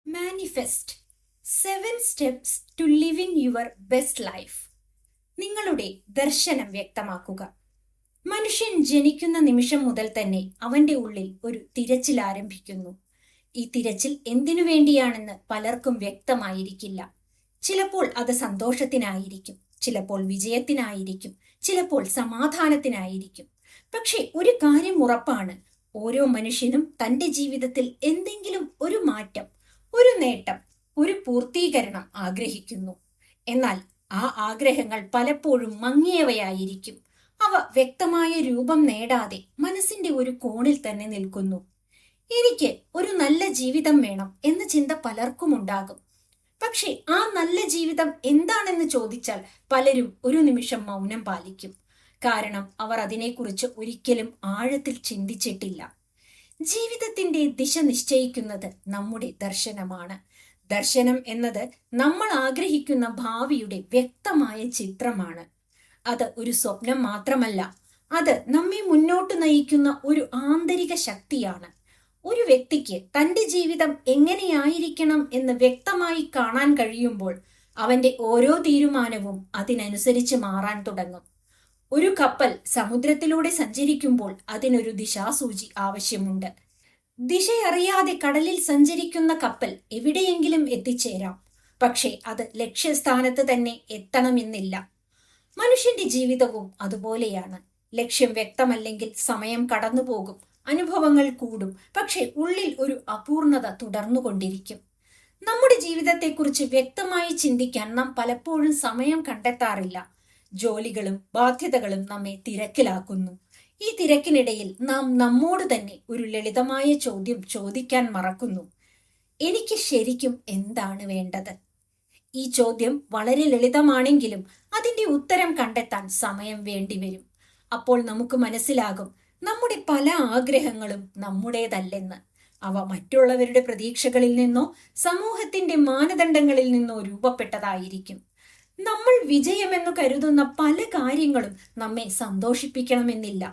Manifest 7 steps to living your best life. നിങ്ങളുടെ ദർശനം വ്യക്തമാക്കുക. മനുഷ്യൻ ജനിക്കുന്ന നിമിഷം മുതൽ തന്നെ അവന്റെ ഉള്ളിൽ ഒരു തിരച്ചിൽ ആരംഭിക്കുന്നു. ഈ തിരച്ചിൽ എന്തിനു വേണ്ടിയാണെന്ന് പലർക്കും വ്യക്തമായിരിക്കില്ല. ചിലപ്പോൾ അത് സന്തോഷത്തിനായിരിക്കും, ചിലപ്പോൾ വിജയത്തിനായിരിക്കും, ചിലപ്പോൾ സമാധാനത്തിനായിരിക്കും. പക്ഷെ ഒരു കാര്യം ഉറപ്പാണ്, ഓരോ മനുഷ്യനും തന്റെ ജീവിതത്തിൽ എന്തെങ്കിലും ഒരു മാറ്റം, ഒരു നേട്ടം, ഒരു പൂർത്തീകരണം ആഗ്രഹിക്കുന്നു. എന്നാൽ ആ ആഗ്രഹങ്ങൾ പലപ്പോഴും മങ്ങിയവയായിരിക്കും. അവ വ്യക്തമായ രൂപം നേടാതെ മനസ്സിന്റെ ഒരു കോണിൽ തന്നെ നിൽക്കുന്നു. എനിക്ക് ഒരു നല്ല ജീവിതം വേണം എന്ന ചിന്ത പലർക്കും ഉണ്ടാകും. പക്ഷെ ആ നല്ല ജീവിതം എന്താണെന്ന് ചോദിച്ചാൽ പലരും ഒരു നിമിഷം മൗനം പാലിക്കും. കാരണം അവർ അതിനെക്കുറിച്ച് ഒരിക്കലും ആഴത്തിൽ ചിന്തിച്ചിട്ടില്ല. ജീവിതത്തിന്റെ ദിശ നിശ്ചയിക്കുന്നത് നമ്മുടെ ദർശനമാണ്. ദർശനം എന്നത് നമ്മൾ ആഗ്രഹിക്കുന്ന ഭാവിയുടെ വ്യക്തമായ ചിത്രമാണ്. അത് ഒരു സ്വപ്നം മാത്രമല്ല, അത് നമ്മെ മുന്നോട്ട് നയിക്കുന്ന ഒരു ആന്തരിക ശക്തിയാണ്. ഒരു വ്യക്തിക്ക് തന്റെ ജീവിതം എങ്ങനെയായിരിക്കണം എന്ന് വ്യക്തമായി കാണാൻ കഴിയുമ്പോൾ അവന്റെ ഓരോ തീരുമാനവും അതിനനുസരിച്ച് മാറാൻ തുടങ്ങും. ഒരു കപ്പൽ സമുദ്രത്തിലൂടെ സഞ്ചരിക്കുമ്പോൾ അതിനൊരു ദിശാസൂചി ആവശ്യമുണ്ട്. ദിശയറിയാതെ കടലിൽ സഞ്ചരിക്കുന്ന കപ്പൽ എവിടെയെങ്കിലും എത്തിച്ചേരാം, പക്ഷേ അത് ലക്ഷ്യസ്ഥാനത്ത് തന്നെ എത്തണമെന്നില്ല. മനുഷ്യന്റെ ജീവിതവും അതുപോലെയാണ്. ലക്ഷ്യം വ്യക്തമല്ലെങ്കിൽ സമയം കടന്നുപോകും, അനുഭവങ്ങൾ കൂടും, പക്ഷെ ഉള്ളിൽ ഒരു അപൂർണത തുടർന്നുകൊണ്ടിരിക്കും. നമ്മുടെ ജീവിതത്തെക്കുറിച്ച് വ്യക്തമായി ചിന്തിക്കാൻ നാം പലപ്പോഴും സമയം കണ്ടെത്താറില്ല. ജോലികളും ബാധ്യതകളും നമ്മെ തിരക്കിലാക്കുന്നു. ഈ തിരക്കിനിടയിൽ നാം നമ്മോട് തന്നെ ഒരു ലളിതമായ ചോദ്യം ചോദിക്കാൻ മറക്കുന്നു: എനിക്ക് ശരിക്കും എന്താണ് വേണ്ടത്? ഈ ചോദ്യം വളരെ ലളിതമാണെങ്കിലും അതിന്റെ ഉത്തരം കണ്ടെത്താൻ സമയം വേണ്ടിവരും. അപ്പോൾ നമുക്ക് മനസ്സിലാകും, നമ്മുടെ പല ആഗ്രഹങ്ങളും നമ്മുടേതല്ലെന്ന്. അവ മറ്റുള്ളവരുടെ പ്രതീക്ഷകളിൽ നിന്നോ സമൂഹത്തിന്റെ മാനദണ്ഡങ്ങളിൽ നിന്നോ രൂപപ്പെട്ടതായിരിക്കും. നമ്മൾ വിജയമെന്ന് കരുതുന്ന പല കാര്യങ്ങളും നമ്മെ സന്തോഷിപ്പിക്കണമെന്നില്ല.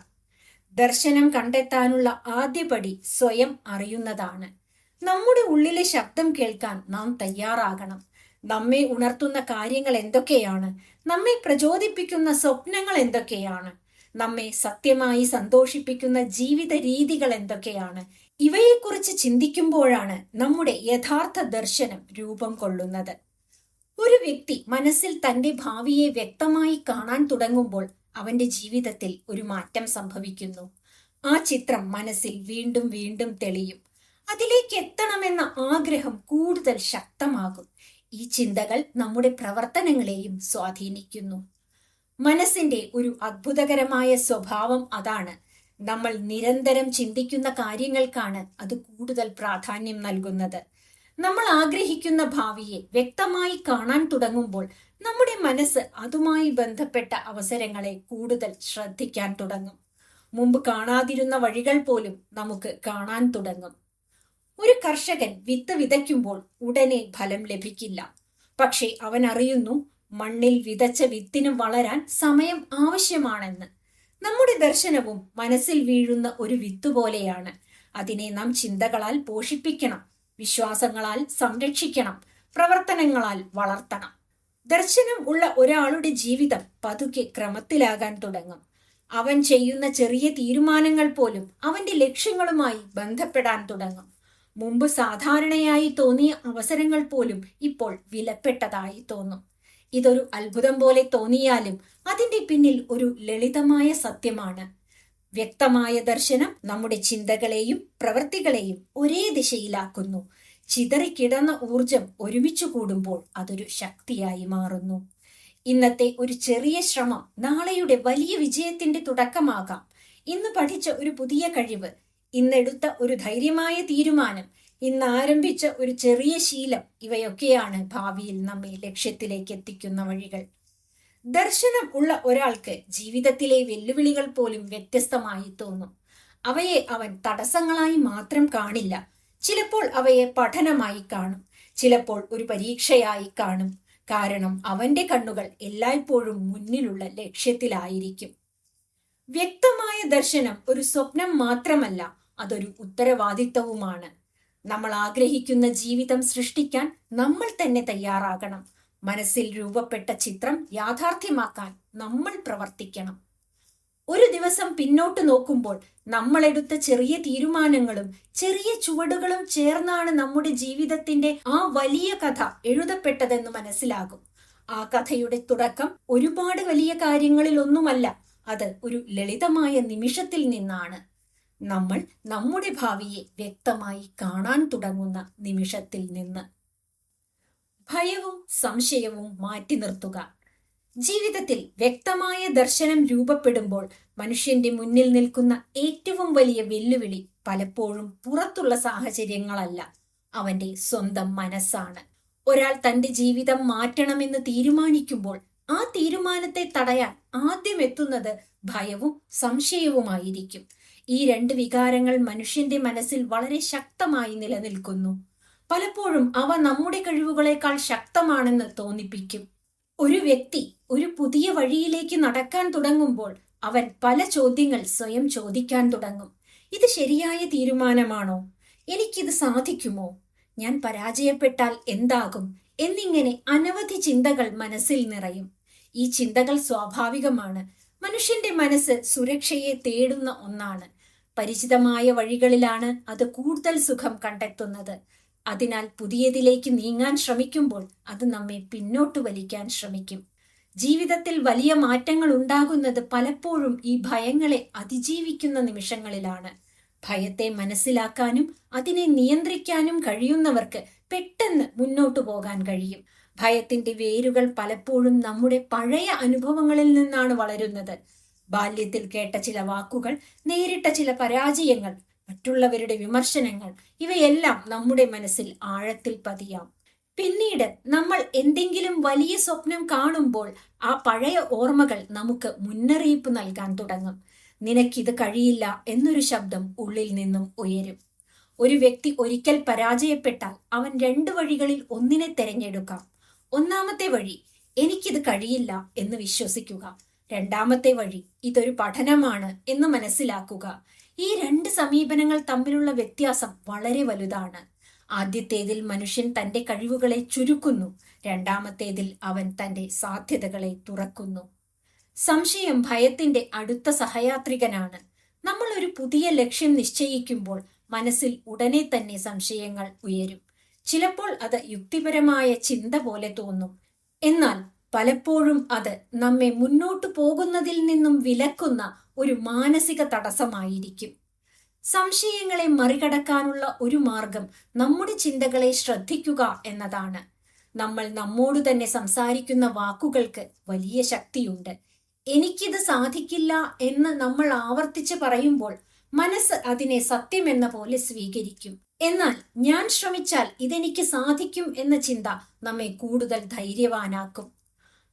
ദർശനം കണ്ടെത്താനുള്ള ആദ്യപടി സ്വയം അറിയുന്നതാണ്. നമ്മുടെ ഉള്ളിലെ ശബ്ദം കേൾക്കാൻ നാം തയ്യാറാകണം. നമ്മെ ഉണർത്തുന്ന കാര്യങ്ങൾ എന്തൊക്കെയാണ്? നമ്മെ പ്രചോദിപ്പിക്കുന്ന സ്വപ്നങ്ങൾ എന്തൊക്കെയാണ്? നമ്മെ സത്യമായി സന്തോഷിപ്പിക്കുന്ന ജീവിത രീതികൾ എന്തൊക്കെയാണ്? ഇവയെക്കുറിച്ച് ചിന്തിക്കുമ്പോഴാണ് നമ്മുടെ യഥാർത്ഥ ദർശനം രൂപം കൊള്ളുന്നത്. ഒരു വ്യക്തി മനസ്സിൽ തന്റെ ഭാവിയെ വ്യക്തമായി കാണാൻ തുടങ്ങുമ്പോൾ അവന്റെ ജീവിതത്തിൽ ഒരു മാറ്റം സംഭവിക്കുന്നു. ആ ചിത്രം മനസ്സിൽ വീണ്ടും വീണ്ടും തെളിയും. അതിലേക്ക് എത്തണമെന്ന ആഗ്രഹം കൂടുതൽ ശക്തമാകും. ഈ ചിന്തകൾ നമ്മുടെ പ്രവർത്തനങ്ങളെയും സ്വാധീനിക്കുന്നു. മനസ്സിന്റെ ഒരു അത്ഭുതകരമായ സ്വഭാവം അതാണ്. നമ്മൾ നിരന്തരം ചിന്തിക്കുന്ന കാര്യങ്ങൾക്കാണ് അത് കൂടുതൽ പ്രാധാന്യം നൽകുന്നത്. നമ്മൾ ആഗ്രഹിക്കുന്ന ഭാവിയെ വ്യക്തമായി കാണാൻ തുടങ്ങുമ്പോൾ നമ്മുടെ മനസ്സ് അതുമായി ബന്ധപ്പെട്ട അവസരങ്ങളെ കൂടുതൽ ശ്രദ്ധിക്കാൻ തുടങ്ങും. മുമ്പ് കാണാതിരുന്ന വഴികൾ പോലും നമുക്ക് കാണാൻ തുടങ്ങും. ഒരു കർഷകൻ വിത്ത് വിതയ്ക്കുമ്പോൾ ഉടനെ ഫലം ലഭിക്കില്ല. പക്ഷെ അവൻ അറിയുന്നു, മണ്ണിൽ വിതച്ച വിത്തിന് വളരാൻ സമയം ആവശ്യമാണെന്ന്. നമ്മുടെ ദർശനവും മനസ്സിൽ വീഴുന്ന ഒരു വിത്ത് പോലെയാണ്. അതിനെ നാം ചിന്തകളാൽ പോഷിപ്പിക്കണം, വിശ്വാസങ്ങളാൽ സംരക്ഷിക്കണം, പ്രവർത്തനങ്ങളാൽ വളർത്തണം. ദർശനം ഉള്ള ഒരാളുടെ ജീവിതം പതുക്കെ ക്രമത്തിലാകാൻ തുടങ്ങും. അവൻ ചെയ്യുന്ന ചെറിയ തീരുമാനങ്ങൾ പോലും അവന്റെ ലക്ഷ്യങ്ങളുമായി ബന്ധപ്പെടാൻ തുടങ്ങും. മുമ്പ് സാധാരണയായി തോന്നിയ അവസരങ്ങൾ പോലും ഇപ്പോൾ വിലപ്പെട്ടതായി തോന്നും. ഇതൊരു അത്ഭുതം പോലെ തോന്നിയാലും അതിന്റെ പിന്നിൽ ഒരു ലളിതമായ സത്യമാണ്. വ്യക്തമായ ദർശനം നമ്മുടെ ചിന്തകളെയും പ്രവൃത്തികളെയും ഒരേ ദിശയിലാക്കുന്നു. ചിതറിക്കിടന്ന ഊർജം ഒരുമിച്ചു കൂടുമ്പോൾ അതൊരു ശക്തിയായി മാറുന്നു. ഇന്നത്തെ ഒരു ചെറിയ ശ്രമം നാളെയുടെ വലിയ വിജയത്തിന്റെ തുടക്കമാകാം. ഇന്ന് പഠിച്ച ഒരു പുതിയ കഴിവ്, ഇന്നെടുത്ത ഒരു ധൈര്യമായ തീരുമാനം, ഇന്ന് ആരംഭിച്ച ഒരു ചെറിയ ശീലം, ഇവയൊക്കെയാണ് ഭാവിയിൽ നമ്മെ ലക്ഷ്യത്തിലേക്ക് എത്തിക്കുന്ന വഴികൾ. ദർശനം ഉള്ള ഒരാൾക്ക് ജീവിതത്തിലെ വെല്ലുവിളികൾ പോലും വ്യത്യസ്തമായി തോന്നും. അവയെ അവൻ തടസ്സങ്ങളായി മാത്രം കാണില്ല. ചിലപ്പോൾ അവയെ പഠനമായി കാണും, ചിലപ്പോൾ ഒരു പരീക്ഷയായി കാണും. കാരണം അവന്റെ കണ്ണുകൾ എല്ലായ്പ്പോഴും മുന്നിലുള്ള ലക്ഷ്യത്തിലായിരിക്കും. വ്യക്തമായ ദർശനം ഒരു സ്വപ്നം മാത്രമല്ല, അതൊരു ഉത്തരവാദിത്തവുമാണ്. നമ്മൾ ആഗ്രഹിക്കുന്ന ജീവിതം സൃഷ്ടിക്കാൻ നമ്മൾ തന്നെ തയ്യാറാകണം. മനസ്സിൽ രൂപപ്പെട്ട ചിത്രം യാഥാർത്ഥ്യമാക്കാൻ നമ്മൾ പ്രവർത്തിക്കണം. ഒരു ദിവസം പിന്നോട്ട് നോക്കുമ്പോൾ നമ്മൾ എടുത്ത ചെറിയ തീരുമാനങ്ങളും ചെറിയ ചുവടുകളും ചേർന്നാണ് നമ്മുടെ ജീവിതത്തിന്റെ ആ വലിയ കഥ എഴുതപ്പെട്ടതെന്ന് മനസ്സിലാകും. ആ കഥയുടെ തുടക്കം ഒരുപാട് വലിയ കാര്യങ്ങളിലൊന്നുമല്ല, അത് ഒരു ലളിതമായ നിമിഷത്തിൽ നിന്നാണ്. നമ്മൾ നമ്മുടെ ഭാവിയെ വ്യക്തമായി കാണാൻ തുടങ്ങുന്ന നിമിഷത്തിൽ നിന്ന്. ഭയവും സംശയവും മാറ്റി നിർത്തുക. ജീവിതത്തിൽ വ്യക്തമായ ദർശനം രൂപപ്പെടുമ്പോൾ മനുഷ്യന്റെ മുന്നിൽ നിൽക്കുന്ന ഏറ്റവും വലിയ വെല്ലുവിളി പലപ്പോഴും പുറത്തുള്ള സാഹചര്യങ്ങളല്ല, അവന്റെ സ്വന്തം മനസ്സാണ്. ഒരാൾ തന്റെ ജീവിതം മാറ്റണമെന്ന് തീരുമാനിക്കുമ്പോൾ ആ തീരുമാനത്തെ തടയാൻ ആദ്യം എത്തുന്നത് ഭയവും സംശയവുമായിരിക്കും. ഈ രണ്ട് വികാരങ്ങൾ മനുഷ്യന്റെ മനസ്സിൽ വളരെ ശക്തമായി നിലനിൽക്കുന്നു. പലപ്പോഴും അവ നമ്മുടെ കഴിവുകളേക്കാൾ ശക്തമാണെന്ന് തോന്നിപ്പിക്കും. ഒരു വ്യക്തി ഒരു പുതിയ വഴിയിലേക്ക് നടക്കാൻ തുടങ്ങുമ്പോൾ അവൻ പല ചോദ്യങ്ങൾ സ്വയം ചോദിക്കാൻ തുടങ്ങും. ഇത് ശരിയായ തീരുമാനമാണോ? എനിക്കിത് സാധിക്കുമോ? ഞാൻ പരാജയപ്പെട്ടാൽ എന്താകും? എന്നിങ്ങനെ അനവധി ചിന്തകൾ മനസ്സിൽ നിറയും. ഈ ചിന്തകൾ സ്വാഭാവികമാണ്. മനുഷ്യന്റെ മനസ്സ് സുരക്ഷയെ തേടുന്ന ഒന്നാണ്. പരിചിതമായ വഴികളിലാണ് അത് കൂടുതൽ സുഖം കണ്ടെത്തുന്നത്. അതിനാൽ പുതിയതിലേക്ക് നീങ്ങാൻ ശ്രമിക്കുമ്പോൾ അത് നമ്മെ പിന്നോട്ട് വലിക്കാൻ ശ്രമിക്കും. ജീവിതത്തിൽ വലിയ മാറ്റങ്ങൾ ഉണ്ടാകുന്നത് പലപ്പോഴും ഈ ഭയങ്ങളെ അതിജീവിക്കുന്ന നിമിഷങ്ങളിലാണ്. ഭയത്തെ മനസ്സിലാക്കാനും അതിനെ നിയന്ത്രിക്കാനും കഴിയുന്നവർക്ക് പെട്ടെന്ന് മുന്നോട്ടു പോകാൻ കഴിയും. ഭയത്തിന്റെ വേരുകൾ പലപ്പോഴും നമ്മുടെ പഴയ അനുഭവങ്ങളിൽ നിന്നാണ് വളരുന്നത്. ബാല്യത്തിൽ കേട്ട ചില വാക്കുകൾ, നേരിട്ട ചില പരാജയങ്ങൾ, മറ്റുള്ളവരുടെ വിമർശനങ്ങൾ, ഇവയെല്ലാം നമ്മുടെ മനസ്സിൽ ആഴത്തിൽ പതിയാം. പിന്നീട് നമ്മൾ എന്തെങ്കിലും വലിയ സ്വപ്നം കാണുമ്പോൾ ആ പഴയ ഓർമ്മകൾ നമുക്ക് മുന്നറിയിപ്പ് നൽകാൻ തുടങ്ങും. നിനക്കിത് കഴിയില്ല എന്നൊരു ശബ്ദം ഉള്ളിൽ നിന്നും ഉയരും. ഒരു വ്യക്തി ഒരിക്കൽ പരാജയപ്പെട്ടാൽ അവൻ രണ്ട് വഴികളിൽ ഒന്നിനെ തെരഞ്ഞെടുക്കാം. ഒന്നാമത്തെ വഴി, എനിക്കിത് കഴിയില്ല എന്ന് വിശ്വസിക്കുക. രണ്ടാമത്തെ വഴി, ഇതൊരു പഠനമാണ് എന്ന് മനസ്സിലാക്കുക. ഈ രണ്ട് സമീപനങ്ങൾ തമ്മിലുള്ള വ്യത്യാസം വളരെ വലുതാണ്. ആദ്യത്തേതിൽ മനുഷ്യൻ തന്റെ കഴിവുകളെ ചുരുക്കുന്നു, രണ്ടാമത്തേതിൽ അവൻ തന്റെ സാധ്യതകളെ തുറക്കുന്നു. സംശയം ഭയത്തിന്റെ അടുത്ത സഹയാത്രികനാണ്. നമ്മൾ ഒരു പുതിയ ലക്ഷ്യം നിശ്ചയിക്കുമ്പോൾ മനസ്സിൽ ഉടനെ തന്നെ സംശയങ്ങൾ ഉയരും. ചിലപ്പോൾ അത് യുക്തിപരമായ ചിന്ത പോലെ തോന്നും, എന്നാൽ പലപ്പോഴും അത് നമ്മെ മുന്നോട്ടു പോകുന്നതിൽ നിന്നും വിലക്കുന്ന ഒരു മാനസിക തടസ്സമായിരിക്കും. സംശയങ്ങളെ മറികടക്കാനുള്ള ഒരു മാർഗം നമ്മുടെ ചിന്തകളെ ശ്രദ്ധിക്കുക എന്നതാണ്. നമ്മൾ നമ്മോട് തന്നെ സംസാരിക്കുന്ന വാക്കുകൾക്ക് വലിയ ശക്തിയുണ്ട്. എനിക്കിത് സാധിക്കില്ല എന്ന് നമ്മൾ ആവർത്തിച്ച് പറയുമ്പോൾ മനസ്സ് അതിനെ സത്യമെന്ന പോലെ സ്വീകരിക്കും. എന്നാൽ ഞാൻ ശ്രമിച്ചാൽ ഇതെനിക്ക് സാധിക്കും എന്ന ചിന്ത നമ്മെ കൂടുതൽ ധൈര്യവാനാക്കും.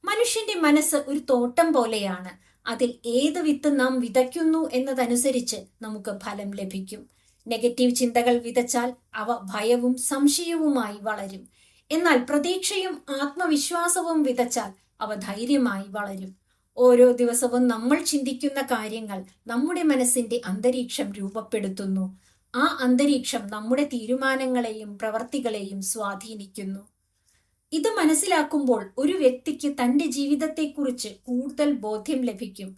മനുഷ്യന്റെ മനസ്സ് ഒരു തോട്ടം പോലെയാണ്. അതിൽ ഏത് വിത്ത് നാം വിതയ്ക്കുന്നു എന്നതനുസരിച്ച് നമുക്ക് ഫലം ലഭിക്കും. നെഗറ്റീവ് ചിന്തകൾ വിതച്ചാൽ അവ ഭയവും സംശയവുമായി വളരും. എന്നാൽ പ്രതീക്ഷയും ആത്മവിശ്വാസവും വിതച്ചാൽ അവ ധൈര്യമായി വളരും. ഓരോ ദിവസവും നമ്മൾ ചിന്തിക്കുന്ന കാര്യങ്ങൾ നമ്മുടെ മനസ്സിന്റെ അന്തരീക്ഷം രൂപപ്പെടുത്തുന്നു. ആ അന്തരീക്ഷം നമ്മുടെ തീരുമാനങ്ങളെയും പ്രവർത്തികളെയും സ്വാധീനിക്കുന്നു. ഇത് മനസ്സിലാക്കുമ്പോൾ ഒരു വ്യക്തിക്ക് തന്റെ ജീവിതത്തെക്കുറിച്ച് കൂടുതൽ ബോധ്യം ലഭിക്കും.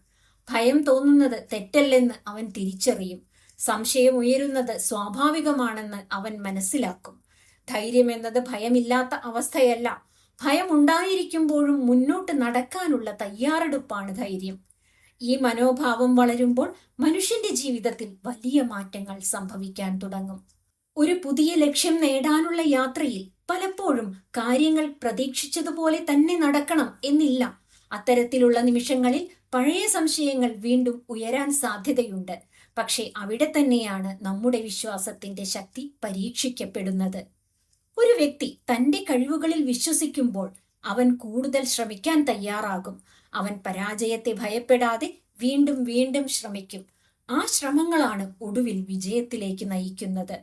ഭയം തോന്നുന്നത് തെറ്റല്ലെന്ന് അവൻ തിരിച്ചറിയും. സംശയം ഉയരുന്നത് സ്വാഭാവികമാണെന്ന് അവൻ മനസ്സിലാക്കും. ധൈര്യം എന്നത് ഭയമില്ലാത്ത അവസ്ഥയല്ല. ഭയം ഉണ്ടായിരിക്കുമ്പോഴും മുന്നോട്ട് നടക്കാനുള്ള തയ്യാറെടുപ്പാണ് ധൈര്യം. ഈ മനോഭാവം വളരുമ്പോൾ മനുഷ്യന്റെ ജീവിതത്തിൽ വലിയ മാറ്റങ്ങൾ സംഭവിക്കാൻ തുടങ്ങും. ഒരു പുതിയ ലക്ഷ്യം നേടാനുള്ള യാത്രയിൽ പലപ്പോഴും കാര്യങ്ങൾ പ്രതീക്ഷിച്ചതുപോലെ തന്നെ നടക്കണം എന്നില്ല. അത്തരത്തിലുള്ള നിമിഷങ്ങളിൽ പഴയ സംശയങ്ങൾ വീണ്ടും ഉയരാൻ സാധ്യതയുണ്ട്. പക്ഷെ അവിടെ തന്നെയാണ് നമ്മുടെ വിശ്വാസത്തിന്റെ ശക്തി പരീക്ഷിക്കപ്പെടുന്നത്. ഒരു വ്യക്തി തന്റെ കഴിവുകളിൽ വിശ്വസിക്കുമ്പോൾ അവൻ കൂടുതൽ ശ്രമിക്കാൻ തയ്യാറാകും. അവൻ പരാജയത്തെ ഭയപ്പെടാതെ വീണ്ടും വീണ്ടും ശ്രമിക്കും. ആ ശ്രമങ്ങളാണ് ഒടുവിൽ വിജയത്തിലേക്ക് നയിക്കുന്നത്.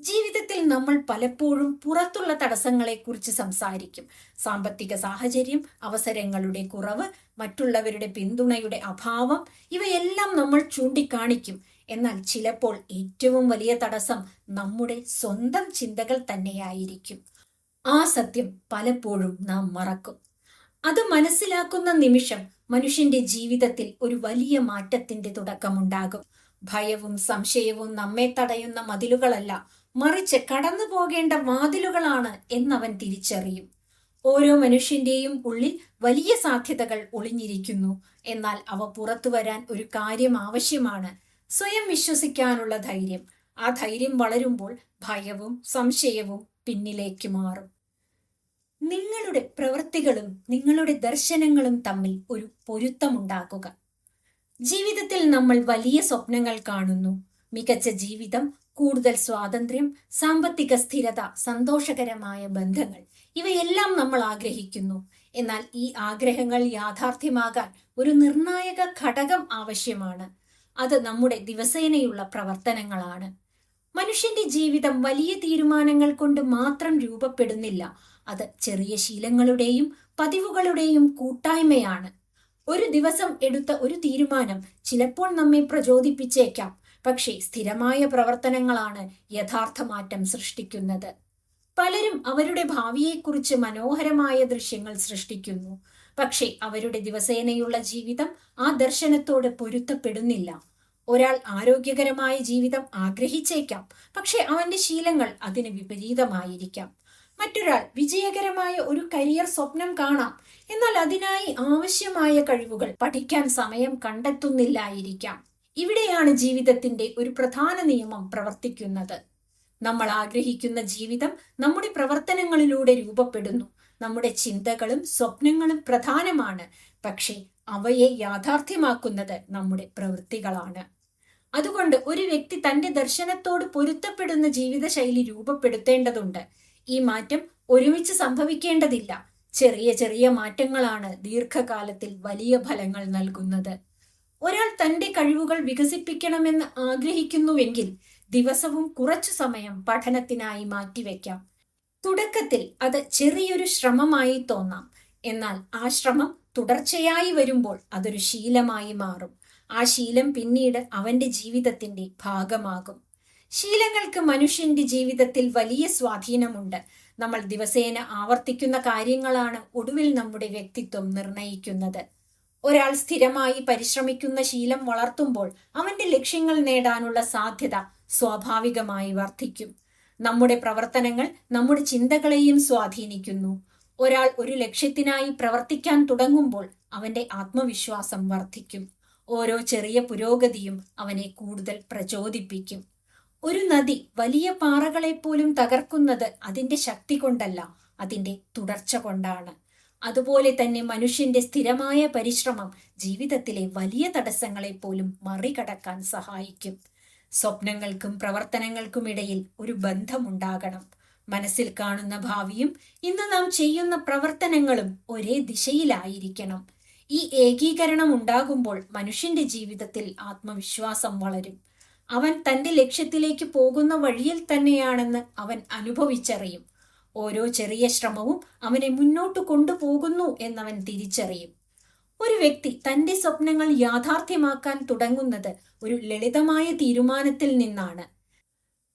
ജീവിതത്തിൽ നമ്മൾ പലപ്പോഴും പുറത്തുള്ള തടസ്സങ്ങളെക്കുറിച്ച് സംസാരിക്കും. സാമ്പത്തിക സാഹചര്യം, അവസരങ്ങളുടെ കുറവ്, മറ്റുള്ളവരുടെ പിന്തുണയുടെ അഭാവം, ഇവയെല്ലാം നമ്മൾ ചൂണ്ടിക്കാണിക്കും. എന്നാൽ ചിലപ്പോൾ ഏറ്റവും വലിയ തടസ്സം നമ്മുടെ സ്വന്തം ചിന്തകൾ തന്നെയായിരിക്കും. ആ സത്യം പലപ്പോഴും നാം മറക്കും. അത് മനസ്സിലാക്കുന്ന നിമിഷം മനുഷ്യന്റെ ജീവിതത്തിൽ ഒരു വലിയ മാറ്റത്തിന്റെ തുടക്കമുണ്ടാകും. ഭയവും സംശയവും നമ്മെ തടയുന്ന മതിലുകളല്ല, മറിച്ച് കടന്നു പോകേണ്ട വാതിലുകളാണ് എന്നവൻ തിരിച്ചറിയും. ഓരോ മനുഷ്യന്റെയും ഉള്ളിൽ വലിയ സാധ്യതകൾ ഒളിഞ്ഞിരിക്കുന്നു. എന്നാൽ അവ പുറത്തു വരാൻ ഒരു കാര്യം ആവശ്യമാണ്: സ്വയം വിശ്വസിക്കാനുള്ള ധൈര്യം. ആ ധൈര്യം വളരുമ്പോൾ ഭയവും സംശയവും പിന്നിലേക്ക് മാറും. നിങ്ങളുടെ പ്രവൃത്തികളും നിങ്ങളുടെ ദർശനങ്ങളും തമ്മിൽ ഒരു പൊരുത്തമുണ്ടാക്കുക. ജീവിതത്തിൽ നമ്മൾ വലിയ സ്വപ്നങ്ങൾ കാണുന്നു: മികച്ച ജീവിതം, കൂടുതൽ സ്വാതന്ത്ര്യം, സാമ്പത്തിക സ്ഥിരത, സന്തോഷകരമായ ബന്ധങ്ങൾ. ഇവയെല്ലാം നമ്മൾ ആഗ്രഹിക്കുന്നു. എന്നാൽ ഈ ആഗ്രഹങ്ങൾ യാഥാർത്ഥ്യമാകാൻ ഒരു നിർണായക ഘടകം ആവശ്യമാണ്. അത് നമ്മുടെ ദിവസേനയുള്ള പ്രവർത്തനങ്ങളാണ്. മനുഷ്യന്റെ ജീവിതം വലിയ തീരുമാനങ്ങൾ കൊണ്ട് മാത്രം രൂപപ്പെടുന്നില്ല. അത് ചെറിയ ശീലങ്ങളുടെയും പതിവുകളുടെയും കൂട്ടായ്മയാണ്. ഒരു ദിവസം എടുത്ത ഒരു തീരുമാനം ചിലപ്പോൾ നമ്മെ പ്രചോദിപ്പിച്ചേക്കാം, പക്ഷേ സ്ഥിരമായ പ്രവർത്തനങ്ങളാണ് യഥാർത്ഥ മാറ്റം സൃഷ്ടിക്കുന്നത്. പലരും അവരുടെ ഭാവിയെക്കുറിച്ച് മനോഹരമായ ദൃശ്യങ്ങൾ സൃഷ്ടിക്കുന്നു, പക്ഷേ അവരുടെ ദിവസേനയുള്ള ജീവിതം ആ ദർശനത്തോട് പൊരുത്തപ്പെടുന്നില്ല. ഒരാൾ ആരോഗ്യകരമായ ജീവിതം ആഗ്രഹിച്ചേക്കാം, പക്ഷെ അവന്റെ ശീലങ്ങൾ അതിന് വിപരീതമായിരിക്കാം. മറ്റൊരാൾ വിജയകരമായ ഒരു കരിയർ സ്വപ്നം കാണാം, എന്നാൽ അതിനായി ആവശ്യമായ കഴിവുകൾ പഠിക്കാൻ സമയം കണ്ടെത്തുന്നില്ലായിരിക്കാം. ഇവിടെയാണ് ജീവിതത്തിന്റെ ഒരു പ്രധാന നിയമം പ്രവർത്തിക്കുന്നത്. നമ്മൾ ആഗ്രഹിക്കുന്ന ജീവിതം നമ്മുടെ പ്രവർത്തനങ്ങളിലൂടെ രൂപപ്പെടുന്നു. നമ്മുടെ ചിന്തകളും സ്വപ്നങ്ങളും പ്രധാനമാണ്, പക്ഷേ അവയെ യാഥാർത്ഥ്യമാക്കുന്നത് നമ്മുടെ പ്രവൃത്തികളാണ്. അതുകൊണ്ട് ഒരു വ്യക്തി തന്റെ ദർശനത്തോട് പൊരുത്തപ്പെടുന്ന ജീവിതശൈലി രൂപപ്പെടുത്തേണ്ടതുണ്ട്. ഈ മാറ്റം ഒരുമിച്ച് സംഭവിക്കേണ്ടതില്ല. ചെറിയ ചെറിയ മാറ്റങ്ങളാണ് ദീർഘകാലത്തിൽ വലിയ ഫലങ്ങൾ നൽകുന്നത്. ഒരാൾ തന്റെ കഴിവുകൾ വികസിപ്പിക്കണമെന്ന് ആഗ്രഹിക്കുന്നുവെങ്കിൽ ദിവസവും കുറച്ചു സമയം പഠനത്തിനായി മാറ്റിവെക്കാം. തുടക്കത്തിൽ അത് ചെറിയൊരു ശ്രമമായി തോന്നാം, എന്നാൽ ആ ശ്രമം തുടർച്ചയായി വരുമ്പോൾ അതൊരു ശീലമായി മാറും. ആ ശീലം പിന്നീട് അവന്റെ ജീവിതത്തിന്റെ ഭാഗമാകും. ശീലങ്ങൾക്ക് മനുഷ്യന്റെ ജീവിതത്തിൽ വലിയ സ്വാധീനമുണ്ട്. നമ്മൾ ദിവസേന ആവർത്തിക്കുന്ന കാര്യങ്ങളാണ് ഒടുവിൽ നമ്മുടെ വ്യക്തിത്വം നിർണയിക്കുന്നത്. ഒരാൾ സ്ഥിരമായി പരിശ്രമിക്കുന്ന ശീലം വളർത്തുമ്പോൾ അവന്റെ ലക്ഷ്യങ്ങൾ നേടാനുള്ള സാധ്യത സ്വാഭാവികമായി വർദ്ധിക്കും. നമ്മുടെ പ്രവർത്തനങ്ങൾ നമ്മുടെ ചിന്തകളെയും സ്വാധീനിക്കുന്നു. ഒരാൾ ഒരു ലക്ഷ്യത്തിനായി പ്രവർത്തിക്കാൻ തുടങ്ങുമ്പോൾ അവന്റെ ആത്മവിശ്വാസം വർദ്ധിക്കും. ഓരോ ചെറിയ പുരോഗതിയും അവനെ കൂടുതൽ പ്രചോദിപ്പിക്കും. ഒരു നദി വലിയ പാറകളെ പോലും തകർക്കുന്നത് അതിന്റെ ശക്തി കൊണ്ടല്ല, അതിന്റെ തുടർച്ച കൊണ്ടാണ്. അതുപോലെ തന്നെ മനുഷ്യന്റെ സ്ഥിരമായ പരിശ്രമം ജീവിതത്തിലെ വലിയ തടസ്സങ്ങളെ പോലും മറികടക്കാൻ സഹായിക്കും. സ്വപ്നങ്ങൾക്കും പ്രവർത്തനങ്ങൾക്കും ഇടയിൽ ഒരു ബന്ധമുണ്ടാകണം. മനസ്സിൽ കാണുന്ന ഭാവിയും ഇന്ന് നാം ചെയ്യുന്ന പ്രവർത്തനങ്ങളും ഒരേ ദിശയിലായിരിക്കണം. ഈ ഏകീകരണം ഉണ്ടാകുമ്പോൾ മനുഷ്യന്റെ ജീവിതത്തിൽ ആത്മവിശ്വാസം വളരും. അവൻ തന്റെ ലക്ഷ്യത്തിലേക്ക് പോകുന്ന വഴിയിൽ തന്നെയാണെന്ന് അവൻ അനുഭവിച്ചറിയും. ഓരോ ചെറിയ ശ്രമവും അവനെ മുന്നോട്ട് കൊണ്ടുപോകുന്നു എന്നവൻ തിരിച്ചറിയും. ഒരു വ്യക്തി തന്റെ സ്വപ്നങ്ങൾ യാഥാർത്ഥ്യമാക്കാൻ തുടങ്ങുന്നത് ഒരു ലളിതമായ തീരുമാനത്തിൽ നിന്നാണ്.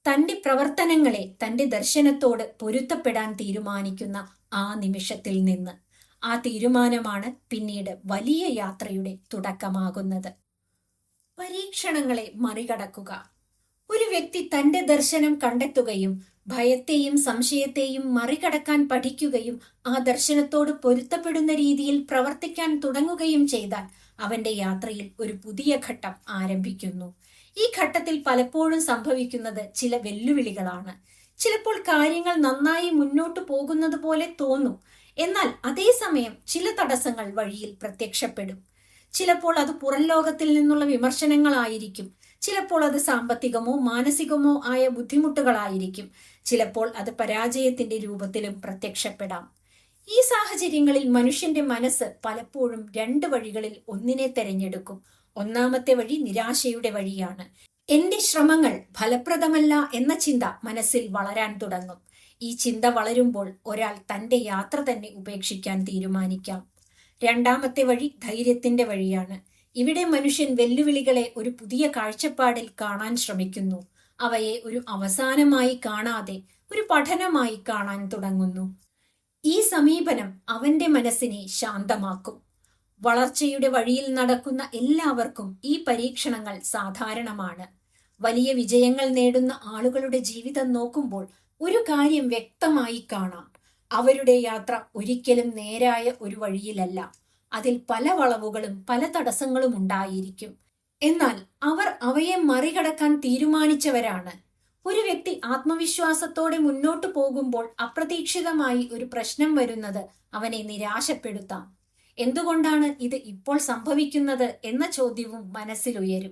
തന്റെ പ്രവർത്തനങ്ങളെ തന്റെ ദർശനത്തോട് പൊരുത്തപ്പെടാൻ തീരുമാനിക്കുന്ന ആ നിമിഷത്തിൽ നിന്ന്. ആ തീരുമാനമാണ് പിന്നീട് വലിയ യാത്രയുടെ തുടക്കമാകുന്നത്. പരീക്ഷണങ്ങളെ മറികടക്കുക. ഒരു വ്യക്തി തന്റെ ദർശനം കണ്ടെത്തുകയും ഭയത്തെയും സംശയത്തെയും മറികടക്കാൻ പഠിക്കുകയും ആ ദർശനത്തോട് പൊരുത്തപ്പെടുന്ന രീതിയിൽ പ്രവർത്തിക്കാൻ തുടങ്ങുകയും ചെയ്താൽ അവന്റെ യാത്രയിൽ ഒരു പുതിയ ഘട്ടം ആരംഭിക്കുന്നു. ഈ ഘട്ടത്തിൽ പലപ്പോഴും സംഭവിക്കുന്നത് ചില വെല്ലുവിളികളാണ്. ചിലപ്പോൾ കാര്യങ്ങൾ നന്നായി മുന്നോട്ടു പോകുന്നത് പോലെ തോന്നും, എന്നാൽ അതേസമയം ചില തടസ്സങ്ങൾ വഴിയിൽ പ്രത്യക്ഷപ്പെടും. ചിലപ്പോൾ അത് പുറം ലോകത്തിൽ നിന്നുള്ള വിമർശനങ്ങളായിരിക്കും, ചിലപ്പോൾ അത് സാമ്പത്തികമോ മാനസികമോ ആയ ബുദ്ധിമുട്ടുകളായിരിക്കും, ചിലപ്പോൾ അത് പരാജയത്തിന്റെ രൂപത്തിലും പ്രത്യക്ഷപ്പെടാം. ഈ സാഹചര്യങ്ങളിൽ മനുഷ്യന്റെ മനസ്സ് പലപ്പോഴും രണ്ട് വഴികളിൽ ഒന്നിനെ തെരഞ്ഞെടുക്കും. ഒന്നാമത്തെ വഴി നിരാശയുടെ വഴിയാണ്. എന്റെ ശ്രമങ്ങൾ ഫലപ്രദമല്ല എന്ന ചിന്ത മനസ്സിൽ വളരാൻ തുടങ്ങും. ഈ ചിന്ത വളരുമ്പോൾ ഒരാൾ തന്റെ യാത്ര തന്നെ ഉപേക്ഷിക്കാൻ തീരുമാനിക്കാം. രണ്ടാമത്തെ വഴി ധൈര്യത്തിന്റെ വഴിയാണ്. ഇവിടെ മനുഷ്യൻ വെല്ലുവിളികളെ ഒരു പുതിയ കാഴ്ചപ്പാടിൽ കാണാൻ ശ്രമിക്കുന്നു. അവയെ ഒരു അവസാനമായി കാണാതെ ഒരു പഠനമായി കാണാൻ തുടങ്ങുന്നു. ഈ സമീപനം അവന്റെ മനസ്സിനെ ശാന്തമാക്കും. വളർച്ചയുടെ വഴിയിൽ നടക്കുന്ന എല്ലാവർക്കും ഈ പരീക്ഷണങ്ങൾ സാധാരണമാണ്. വലിയ വിജയങ്ങൾ നേടുന്ന ആളുകളുടെ ജീവിതം നോക്കുമ്പോൾ ഒരു കാര്യം വ്യക്തമായി കാണാം. അവരുടെ യാത്ര ഒരിക്കലും നേരായ ഒരു വഴിയിലല്ല. അതിൽ പല വളവുകളും പല തടസ്സങ്ങളും ഉണ്ടായിരിക്കും. എന്നാൽ അവർ അവയെ മറികടക്കാൻ തീരുമാനിച്ചവരാണ്. ഒരു വ്യക്തി ആത്മവിശ്വാസത്തോടെ മുന്നോട്ടു പോകുമ്പോൾ അപ്രതീക്ഷിതമായി ഒരു പ്രശ്നം വരുന്നത് അവനെ നിരാശപ്പെടുത്താം. എന്തുകൊണ്ടാണ് ഇത് ഇപ്പോൾ സംഭവിക്കുന്നത് എന്ന ചോദ്യവും മനസ്സിലുയരും.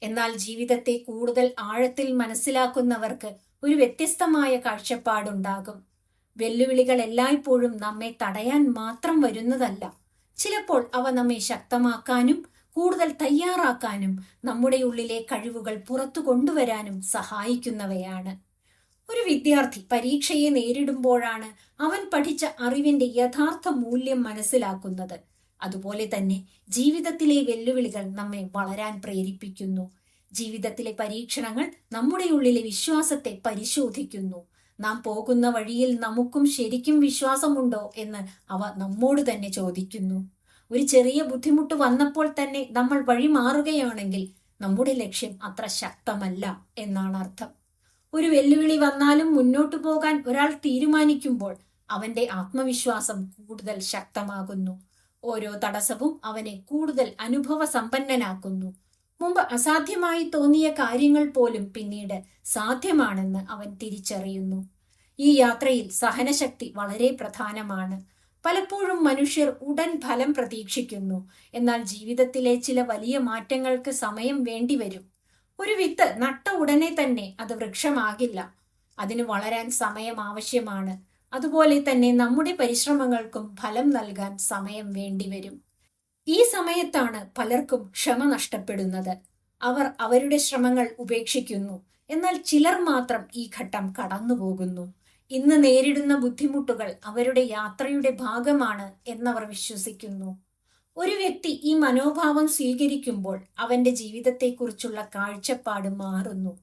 എന്നാൽ ജീവിതത്തെ കൂടുതൽ ആഴത്തിൽ മനസ്സിലാക്കുന്നവർക്ക് ഒരു വ്യത്യസ്തമായ കാഴ്ചപ്പാടുണ്ടാകും. വെല്ലുവിളികൾ എല്ലായ്പ്പോഴും നമ്മെ തടയാൻ മാത്രം വരുന്നതല്ല. ചിലപ്പോൾ അവ നമ്മെ ശക്തമാക്കാനും കൂടുതൽ തയ്യാറാക്കാനും നമ്മുടെ ഉള്ളിലെ കഴിവുകൾ പുറത്തു കൊണ്ടുവരാനും സഹായിക്കുന്നവയാണ്. ഒരു വിദ്യാർത്ഥി പരീക്ഷയെ നേരിടുമ്പോഴാണ് അവൻ പഠിച്ച അറിവിന്റെ യഥാർത്ഥ മൂല്യം മനസ്സിലാക്കുന്നത്. അതുപോലെ തന്നെ ജീവിതത്തിലെ വെല്ലുവിളികൾ നമ്മെ വളരാൻ പ്രേരിപ്പിക്കുന്നു. ജീവിതത്തിലെ പരീക്ഷണങ്ങൾ നമ്മുടെ ഉള്ളിലെ വിശ്വാസത്തെ പരിശോധിക്കുന്നു. നാം പോകുന്ന വഴിയിൽ നമുക്കും ശരിക്കും വിശ്വാസമുണ്ടോ എന്ന് അവ നമ്മോട് തന്നെ ചോദിക്കുന്നു. ഒരു ചെറിയ ബുദ്ധിമുട്ട് വന്നപ്പോൾ തന്നെ നമ്മൾ വഴി മാറുകയാണെങ്കിൽ നമ്മുടെ ലക്ഷ്യം അത്ര ശക്തമല്ല എന്നാണ് അർത്ഥം. ഒരു വെല്ലുവിളി വന്നാലും മുന്നോട്ടു പോകാൻ ഒരാൾ തീരുമാനിക്കുമ്പോൾ അവന്റെ ആത്മവിശ്വാസം കൂടുതൽ ശക്തമാകുന്നു. ഓരോ തടസ്സവും അവനെ കൂടുതൽ അനുഭവ സമ്പന്നനാക്കുന്നു. മുമ്പ് അസാധ്യമായി തോന്നിയ കാര്യങ്ങൾ പോലും പിന്നീട് സാധ്യമാണെന്ന് അവൻ തിരിച്ചറിയുന്നു. ഈ യാത്രയിൽ സഹനശക്തി വളരെ പ്രധാനമാണ്. പലപ്പോഴും മനുഷ്യർ ഉടൻ ഫലം പ്രതീക്ഷിക്കുന്നു. എന്നാൽ ജീവിതത്തിലെ ചില വലിയ മാറ്റങ്ങൾക്ക് സമയം വേണ്ടിവരും. ഒരു വിത്ത് നട്ട ഉടനെ തന്നെ അത് വൃക്ഷമാകില്ല. അതിന് വളരാൻ സമയം ആവശ്യമാണ്. അതുപോലെ തന്നെ നമ്മുടെ പരിശ്രമങ്ങൾക്കും ഫലം നൽകാൻ സമയം വേണ്ടിവരും. ഈ സമയത്താണ് പലർക്കും ക്ഷമ നഷ്ടപ്പെടുന്നത്. അവർ അവരുടെ ശ്രമങ്ങൾ ഉപേക്ഷിക്കുന്നു. എന്നാൽ ചിലർ മാത്രം ഈ ഘട്ടം കടന്നുപോകുന്നു. ഇന്ന് നേരിടുന്ന ബുദ്ധിമുട്ടുകൾ അവരുടെ യാത്രയുടെ ഭാഗമാണ് എന്നവർ വിശ്വസിക്കുന്നു. ഒരു വ്യക്തി ഈ മനോഭാവം സ്വീകരിക്കുമ്പോൾ അവന്റെ ജീവിതത്തെക്കുറിച്ചുള്ള കാഴ്ചപ്പാട് മാറുന്നു.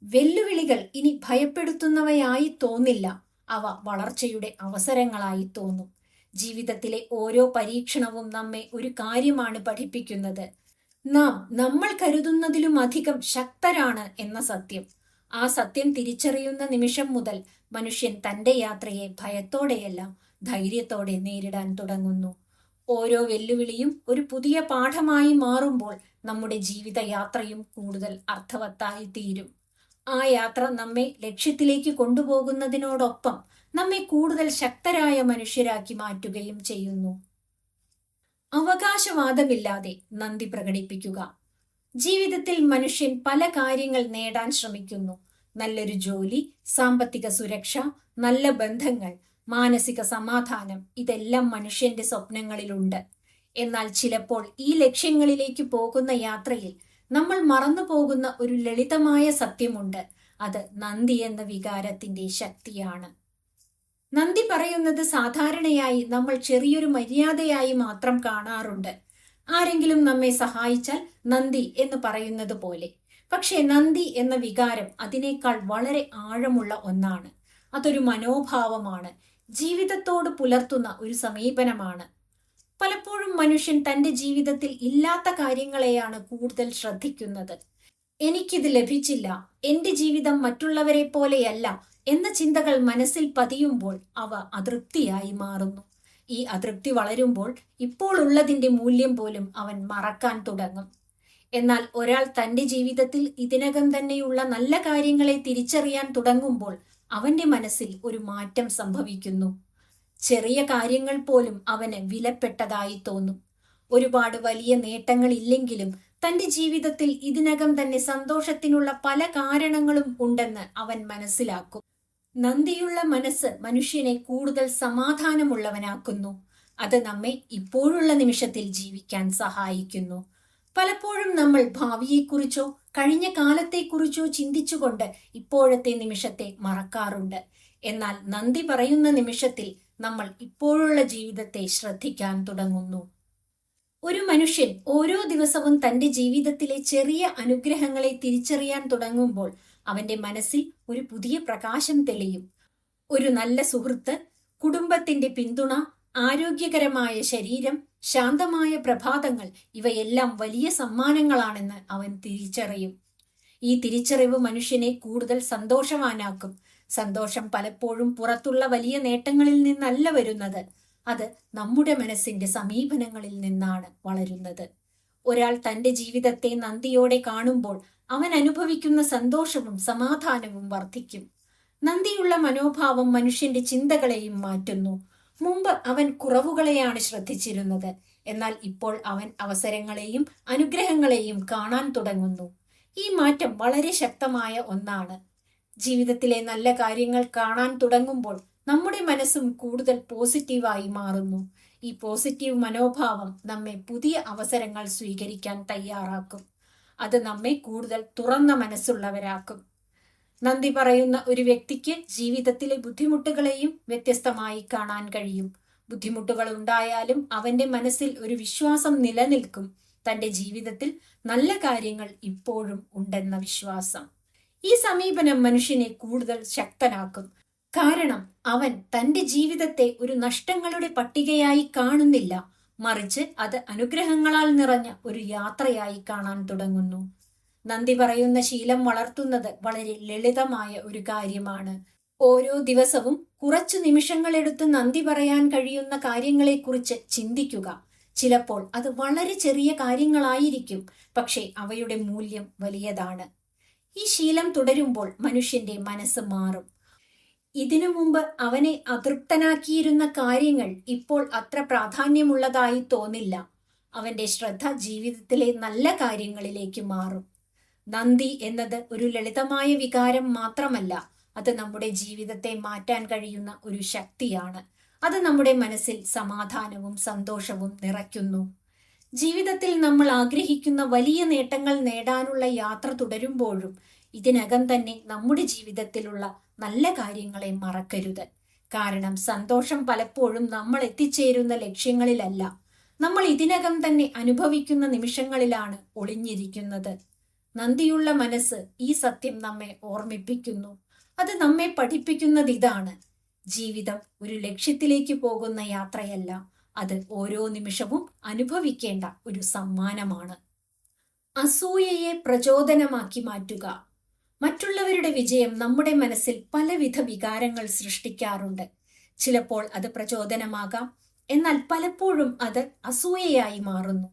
വെല്ലുവിളികൾ ഇനി ഭയപ്പെടുത്തുന്നവയായി തോന്നില്ല. അവ വളർച്ചയുടെ അവസരങ്ങളായി തോന്നും. ജീവിതത്തിലെ ഓരോ പരീക്ഷണവും നമ്മെ ഒരു കാര്യമാണ് പഠിപ്പിക്കുന്നത്. നമ്മൾ കരുതുന്നതിലും അധികം ശക്തരാണ് എന്ന സത്യം. ആ സത്യം തിരിച്ചറിയുന്ന നിമിഷം മുതൽ മനുഷ്യൻ തന്റെ യാത്രയെ ഭയത്തോടെയല്ല ധൈര്യത്തോടെ നേരിടാൻ തുടങ്ങുന്നു. ഓരോ വെല്ലുവിളിയും ഒരു പുതിയ പാഠമായി മാറുമ്പോൾ നമ്മുടെ ജീവിതയാത്രയും കൂടുതൽ അർത്ഥവത്തായി തീരും. ആ യാത്ര നമ്മെ ലക്ഷ്യത്തിലേക്ക് കൊണ്ടുപോകുന്നതിനോടൊപ്പം നമ്മെ കൂടുതൽ ശക്തരായ മനുഷ്യരാക്കി മാറ്റുകയും ചെയ്യുന്നു. അവകാശവാദമില്ലാതെ നന്ദി പ്രകടിപ്പിക്കുക. ജീവിതത്തിൽ മനുഷ്യൻ പല കാര്യങ്ങൾ നേടാൻ ശ്രമിക്കുന്നു. നല്ലൊരു ജോലി, സാമ്പത്തിക സുരക്ഷ, നല്ല ബന്ധങ്ങൾ, മാനസിക സമാധാനം, ഇതെല്ലാം മനുഷ്യന്റെ സ്വപ്നങ്ങളിലുണ്ട്. എന്നാൽ ചിലപ്പോൾ ഈ ലക്ഷ്യങ്ങളിലേക്ക് പോകുന്ന യാത്രയിൽ നമ്മൾ മറന്നു പോകുന്ന ഒരു ലളിതമായ സത്യമുണ്ട്. അത് നന്ദി എന്ന വികാരത്തിന്റെ ശക്തിയാണ്. നന്ദി പറയുന്നത് സാധാരണയായി നമ്മൾ ചെറിയൊരു മര്യാദയായി മാത്രം കാണാറുണ്ട്. ആരെങ്കിലും നമ്മെ സഹായിച്ചാൽ നന്ദി എന്ന് പറയുന്നത് പോലെ. പക്ഷേ നന്ദി എന്ന വികാരം അതിനേക്കാൾ വളരെ ആഴമുള്ള ഒന്നാണ്. അതൊരു മനോഭാവമാണ്. ജീവിതത്തോട് പുലർത്തുന്ന ഒരു സമീപനമാണ്. പലപ്പോഴും മനുഷ്യൻ തന്റെ ജീവിതത്തിൽ ഇല്ലാത്ത കാര്യങ്ങളെയാണ് കൂടുതൽ ശ്രദ്ധിക്കുന്നത്. എനിക്കിത് ലഭിച്ചില്ല, എന്റെ ജീവിതം മറ്റുള്ളവരെ പോലെയല്ല എന്ന ചിന്തകൾ മനസ്സിൽ പതിയുമ്പോൾ അവ അതൃപ്തിയായി മാറുന്നു. ഈ അതൃപ്തി വളരുമ്പോൾ ഇപ്പോൾ ഉള്ളതിന്റെ മൂല്യം പോലും അവൻ മറക്കാൻ തുടങ്ങും. എന്നാൽ ഒരാൾ തന്റെ ജീവിതത്തിൽ ഇതിനകം തന്നെയുള്ള നല്ല കാര്യങ്ങളെ തിരിച്ചറിയാൻ തുടങ്ങുമ്പോൾ അവന്റെ മനസ്സിൽ ഒരു മാറ്റം സംഭവിക്കുന്നു. ചെറിയ കാര്യങ്ങൾ പോലും അവന് വിലപ്പെട്ടതായി തോന്നും. ഒരുപാട് വലിയ നേട്ടങ്ങൾ ഇല്ലെങ്കിലും തന്റെ ജീവിതത്തിൽ ഇതിനകം തന്നെ സന്തോഷത്തിനുള്ള പല കാരണങ്ങളും ഉണ്ടെന്ന് അവൻ മനസ്സിലാക്കും. നന്ദിയുള്ള മനസ്സ് മനുഷ്യനെ കൂടുതൽ സമാധാനമുള്ളവനാക്കുന്നു. അത് നമ്മെ ഇപ്പോഴുള്ള നിമിഷത്തിൽ ജീവിക്കാൻ സഹായിക്കുന്നു. പലപ്പോഴും നമ്മൾ ഭാവിയെക്കുറിച്ചോ കഴിഞ്ഞ കാലത്തെക്കുറിച്ചോ ചിന്തിച്ചുകൊണ്ട് ഇപ്പോഴത്തെ നിമിഷത്തെ മറക്കാറുണ്ട്. എന്നാൽ നന്ദി പറയുന്ന നിമിഷത്തിൽ നമ്മൾ ഇപ്പോഴുള്ള ജീവിതത്തെ ശ്രദ്ധിക്കാൻ തുടങ്ങുന്നു. ഒരു മനുഷ്യൻ ഓരോ ദിവസവും തന്റെ ജീവിതത്തിലെ ചെറിയ അനുഗ്രഹങ്ങളെ തിരിച്ചറിയാൻ തുടങ്ങുമ്പോൾ അവന്റെ മനസ്സിൽ ഒരു പുതിയ പ്രകാശം തെളിയും. ഒരു നല്ല സുഹൃത്ത്, കുടുംബത്തിന്റെ പിന്തുണ, ആരോഗ്യകരമായ ശരീരം, ശാന്തമായ പ്രഭാതങ്ങൾ, ഇവയെല്ലാം വലിയ സമ്മാനങ്ങളാണെന്ന് അവൻ തിരിച്ചറിയും. ഈ തിരിച്ചറിവ് മനുഷ്യനെ കൂടുതൽ സന്തോഷവാനാക്കും. സന്തോഷം പലപ്പോഴും പുറത്തുള്ള വലിയ നേട്ടങ്ങളിൽ നിന്നല്ല വരുന്നത്, അത് നമ്മുടെ മനസ്സിന്റെ സമീപനങ്ങളിൽ നിന്നാണ് വളരുന്നത്. ഒരാൾ തന്റെ ജീവിതത്തെ നന്ദിയോടെ കാണുമ്പോൾ അവൻ അനുഭവിക്കുന്ന സന്തോഷവും സമാധാനവും വർദ്ധിക്കും. നന്ദിയുള്ള മനോഭാവം മനുഷ്യന്റെ ചിന്തകളെയും മാറ്റുന്നു. മുമ്പ് അവൻ കുറവുകളെയാണ് ശ്രദ്ധിച്ചിരുന്നത്, എന്നാൽ ഇപ്പോൾ അവൻ അവസരങ്ങളെയും അനുഗ്രഹങ്ങളെയും കാണാൻ തുടങ്ങുന്നു. ഈ മാറ്റം വളരെ ശക്തമായ ഒന്നാണ്. ജീവിതത്തിലെ നല്ല കാര്യങ്ങൾ കാണാൻ തുടങ്ങുമ്പോൾ നമ്മുടെ മനസ്സും കൂടുതൽ പോസിറ്റീവായി മാറുന്നു. ഈ പോസിറ്റീവ് മനോഭാവം നമ്മെ പുതിയ അവസരങ്ങൾ സ്വീകരിക്കാൻ തയ്യാറാക്കും. അത് നമ്മെ കൂടുതൽ തുറന്ന മനസ്സുള്ളവരാക്കും. നന്ദി പറയുന്ന ഒരു വ്യക്തിക്ക് ജീവിതത്തിലെ ബുദ്ധിമുട്ടുകളെയും വ്യത്യസ്തമായി കാണാൻ കഴിയും. ബുദ്ധിമുട്ടുകൾ ഉണ്ടായാലും അവന്റെ മനസ്സിൽ ഒരു വിശ്വാസം നിലനിൽക്കും. തന്റെ ജീവിതത്തിൽ നല്ല കാര്യങ്ങൾ ഇപ്പോഴും ഉണ്ടെന്ന വിശ്വാസം. ഈ സമീപനം മനുഷ്യനെ കൂടുതൽ ശക്തനാക്കും. കാരണം അവൻ തന്റെ ജീവിതത്തെ ഒരു നഷ്ടങ്ങളുടെ പട്ടികയായി കാണുന്നില്ല, മറിച്ച് അത് അനുഗ്രഹങ്ങളാൽ നിറഞ്ഞ ഒരു യാത്രയായി കാണാൻ തുടങ്ങുന്നു. നന്ദി പറയുന്ന ശീലം വളർത്തുന്നത് വളരെ ലളിതമായ ഒരു കാര്യമാണ്. ഓരോ ദിവസവും കുറച്ചു നിമിഷങ്ങളെടുത്ത് നന്ദി പറയാൻ കഴിയുന്ന കാര്യങ്ങളെക്കുറിച്ച് ചിന്തിക്കുക. ചിലപ്പോൾ അത് വളരെ ചെറിയ കാര്യങ്ങളായിരിക്കും, പക്ഷേ അവയുടെ മൂല്യം വലിയതാണ്. ഈ ശീലം തുടരുമ്പോൾ മനുഷ്യന്റെ മനസ്സ് മാറും. ഇതിനു മുമ്പ് അവനെ അതൃപ്തനാക്കിയിരുന്ന കാര്യങ്ങൾ ഇപ്പോൾ അത്ര പ്രാധാന്യമുള്ളതായി തോന്നില്ല. അവന്റെ ശ്രദ്ധ ജീവിതത്തിലെ നല്ല കാര്യങ്ങളിലേക്ക് മാറും. നന്ദി എന്നത് ഒരു ലളിതമായ വികാരം മാത്രമല്ല, അത് നമ്മുടെ ജീവിതത്തെ മാറ്റാൻ കഴിയുന്ന ഒരു ശക്തിയാണ്. അത് നമ്മുടെ മനസ്സിൽ സമാധാനവും സന്തോഷവും നിറയ്ക്കുന്നു. ജീവിതത്തിൽ നമ്മൾ ആഗ്രഹിക്കുന്ന വലിയ നേട്ടങ്ങൾ നേടാനുള്ള യാത്ര തുടരുമ്പോഴും ഇതിനകം തന്നെ നമ്മുടെ ജീവിതത്തിലുള്ള നല്ല കാര്യങ്ങളെ മറക്കരുത്. കാരണം സന്തോഷം പലപ്പോഴും നമ്മൾ എത്തിച്ചേരുന്ന ലക്ഷ്യങ്ങളിലല്ല, നമ്മൾ ഇതിനകം തന്നെ അനുഭവിക്കുന്ന നിമിഷങ്ങളിലാണ് ഒളിഞ്ഞിരിക്കുന്നത്. നന്ദിയുള്ള മനസ്സ് ഈ സത്യം നമ്മെ ഓർമ്മിപ്പിക്കുന്നു. അത് നമ്മെ പഠിപ്പിക്കുന്നത് ഇതാണ്: ജീവിതം ഒരു ലക്ഷ്യത്തിലേക്ക് പോകുന്ന യാത്രയല്ല, അത് ഓരോ നിമിഷവും അനുഭവിക്കേണ്ട ഒരു സമ്മാനമാണ്. അസൂയയെ പ്രചോദനമാക്കി മാറ്റുക. മറ്റുള്ളവരുടെ വിജയം നമ്മുടെ മനസ്സിൽ പലവിധ വികാരങ്ങൾ സൃഷ്ടിക്കാറുണ്ട്. ചിലപ്പോൾ അത് പ്രചോദനമാകാം, എന്നാൽ പലപ്പോഴും അത് അസൂയയായി മാറുന്നു.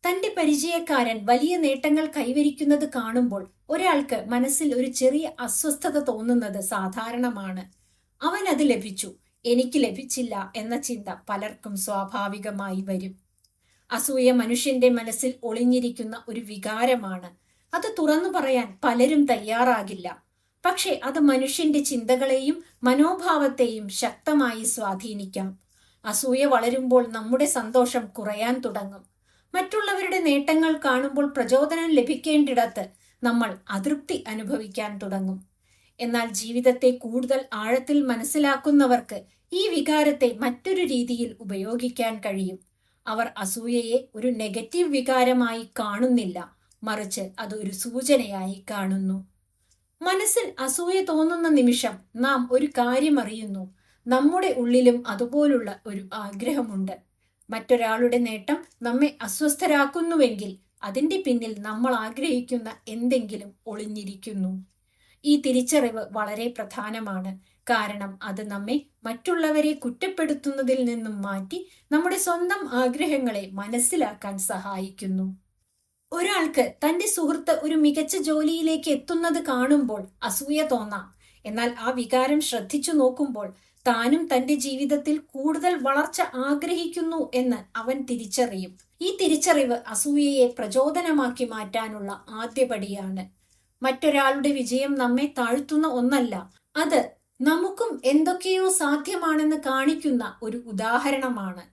തന്റെ പരിചയക്കാരൻ വലിയ നേട്ടങ്ങൾ കൈവരിക്കുന്നത് കാണുമ്പോൾ ഒരാൾക്ക് മനസ്സിൽ ഒരു ചെറിയ അസ്വസ്ഥത തോന്നുന്നത് സാധാരണമാണ്. അവൻ അത് ലഭിച്ചു, എനിക്ക് ലഭിച്ചില്ല എന്ന ചിന്ത പലർക്കും സ്വാഭാവികമായി വരും. അസൂയ മനുഷ്യന്റെ മനസ്സിൽ ഒളിഞ്ഞിരിക്കുന്ന ഒരു വികാരമാണ്. അത് തുറന്നു പറയാൻ പലരും തയ്യാറാകില്ല. പക്ഷെ അത് മനുഷ്യന്റെ ചിന്തകളെയും മനോഭാവത്തെയും ശക്തമായി സ്വാധീനിക്കാം. അസൂയ വളരുമ്പോൾ നമ്മുടെ സന്തോഷം കുറയാൻ തുടങ്ങും. മറ്റുള്ളവരുടെ നേട്ടങ്ങൾ കാണുമ്പോൾ പ്രചോദനം ലഭിക്കേണ്ടിടത്ത് നമ്മൾ അതൃപ്തി അനുഭവിക്കാൻ തുടങ്ങും. എന്നാൽ ജീവിതത്തെ കൂടുതൽ ആഴത്തിൽ മനസ്സിലാക്കുന്നവർക്ക് ഈ വികാരത്തെ മറ്റൊരു രീതിയിൽ ഉപയോഗിക്കാൻ കഴിയും. അവർ അസൂയയെ ഒരു നെഗറ്റീവ് വികാരമായി കാണുന്നില്ല, മറിച്ച് അത് ഒരു സൂചനയായി കാണുന്നു. മനസ്സിൽ അസൂയ തോന്നുന്ന നിമിഷം നാം ഒരു കാര്യം അറിയുന്നു: നമ്മുടെ ഉള്ളിലും അതുപോലുള്ള ഒരു ആഗ്രഹമുണ്ട്. മറ്റൊരാളുടെ നേട്ടം നമ്മെ അസ്വസ്ഥരാക്കുന്നുവെങ്കിൽ അതിന്റെ പിന്നിൽ നമ്മൾ ആഗ്രഹിക്കുന്ന എന്തെങ്കിലും ഒളിഞ്ഞിരിക്കുന്നു. ഈ തിരിച്ചറിവ് വളരെ പ്രധാനമാണ്. കാരണം അത് നമ്മെ മറ്റുള്ളവരെ കുറ്റപ്പെടുത്തുന്നതിൽ നിന്നും മാറ്റി നമ്മുടെ സ്വന്തം ആഗ്രഹങ്ങളെ മനസ്സിലാക്കാൻ സഹായിക്കുന്നു. ഒരാൾക്ക് തന്റെ സുഹൃത്ത് ഒരു മികച്ച ജോലിയിലേക്ക് എത്തുന്നത് കാണുമ്പോൾ അസൂയ തോന്നാം. എന്നാൽ ആ വികാരം ശ്രദ്ധിച്ചു നോക്കുമ്പോൾ താനും തന്റെ ജീവിതത്തിൽ കൂടുതൽ വളർച്ച ആഗ്രഹിക്കുന്നു എന്ന് അവൻ തിരിച്ചറിയും. ഈ തിരിച്ചറിവ് അസൂയയെ പ്രചോദനമാക്കി മാറ്റാനുള്ള ആദ്യപടിയാണ്. മറ്റൊരാളുടെ വിജയം നമ്മെ താഴ്ത്തുന്ന ഒന്നല്ല, അത് നമുക്കും എന്തൊക്കെയോ സാധ്യമാണെന്ന് കാണിക്കുന്ന ഒരു ഉദാഹരണമാണ്.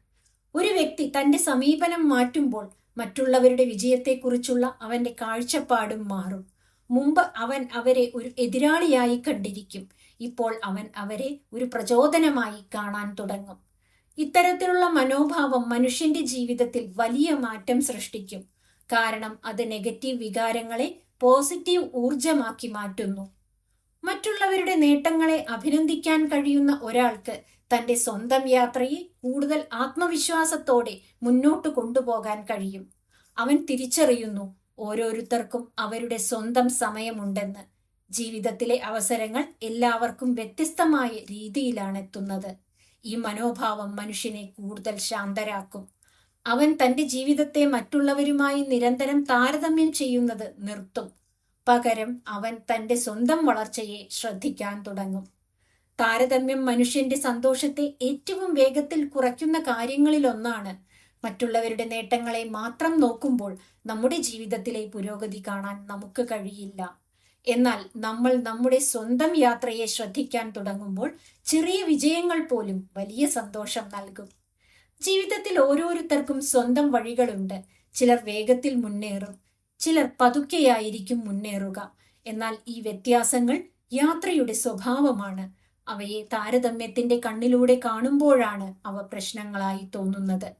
ഒരു വ്യക്തി തന്റെ സമീപനം മാറ്റുമ്പോൾ മറ്റുള്ളവരുടെ വിജയത്തെക്കുറിച്ചുള്ള അവന്റെ കാഴ്ചപ്പാടും മാറും. മുമ്പ് അവൻ അവരെ ഒരു എതിരാളിയായി കണ്ടിരിക്കും, ഇപ്പോൾ അവൻ അവരെ ഒരു പ്രചോദനമായി കാണാൻ തുടങ്ങും. ഇത്തരത്തിലുള്ള മനോഭാവം മനുഷ്യന്റെ ജീവിതത്തിൽ വലിയ മാറ്റം സൃഷ്ടിക്കും. കാരണം അത് നെഗറ്റീവ് വികാരങ്ങളെ പോസിറ്റീവ് ഊർജമാക്കി മാറ്റുന്നു. മറ്റുള്ളവരുടെ നേട്ടങ്ങളെ അഭിനന്ദിക്കാൻ കഴിയുന്ന ഒരാൾക്ക് തന്റെ സ്വന്തം യാത്രയെ കൂടുതൽ ആത്മവിശ്വാസത്തോടെ മുന്നോട്ട് കൊണ്ടുപോകാൻ കഴിയും. അവൻ തിരിച്ചറിയുന്നു ഓരോരുത്തർക്കും അവരുടെ സ്വന്തം സമയമുണ്ടെന്ന്. ജീവിതത്തിലെ അവസരങ്ങൾ എല്ലാവർക്കും വ്യത്യസ്തമായ രീതിയിലാണ് എത്തുന്നത്. ഈ മനോഭാവം മനുഷ്യനെ കൂടുതൽ ശാന്തരാക്കും. അവൻ തന്റെ ജീവിതത്തെ മറ്റുള്ളവരുമായി നിരന്തരം താരതമ്യം ചെയ്യുന്നത് നിർത്തും. പകരം അവൻ തന്റെ സ്വന്തം വളർച്ചയെ ശ്രദ്ധിക്കാൻ തുടങ്ങും. താരതമ്യം മനുഷ്യന്റെ സന്തോഷത്തെ ഏറ്റവും വേഗത്തിൽ കുറയ്ക്കുന്ന കാര്യങ്ങളിലൊന്നാണ്. മറ്റുള്ളവരുടെ നേട്ടങ്ങളെ മാത്രം നോക്കുമ്പോൾ നമ്മുടെ ജീവിതത്തിലെ പുരോഗതി കാണാൻ നമുക്ക് കഴിയില്ല. എന്നാൽ നമ്മൾ നമ്മുടെ സ്വന്തം യാത്രയെ ശ്രദ്ധിക്കാൻ തുടങ്ങുമ്പോൾ ചെറിയ വിജയങ്ങൾ പോലും വലിയ സന്തോഷം നൽകും. ജീവിതത്തിൽ ഓരോരുത്തർക്കും സ്വന്തം വഴികളുണ്ട്. ചിലർ വേഗത്തിൽ മുന്നേറും, ചിലർ പതുക്കെയായിരിക്കും മുന്നേറുക. എന്നാൽ ഈ വ്യത്യാസങ്ങൾ യാത്രയുടെ സ്വഭാവമാണ്. അവയെ താരതമ്യത്തിന്റെ കണ്ണിലൂടെ കാണുമ്പോഴാണ് അവ പ്രശ്നങ്ങളായി തോന്നുന്നത്.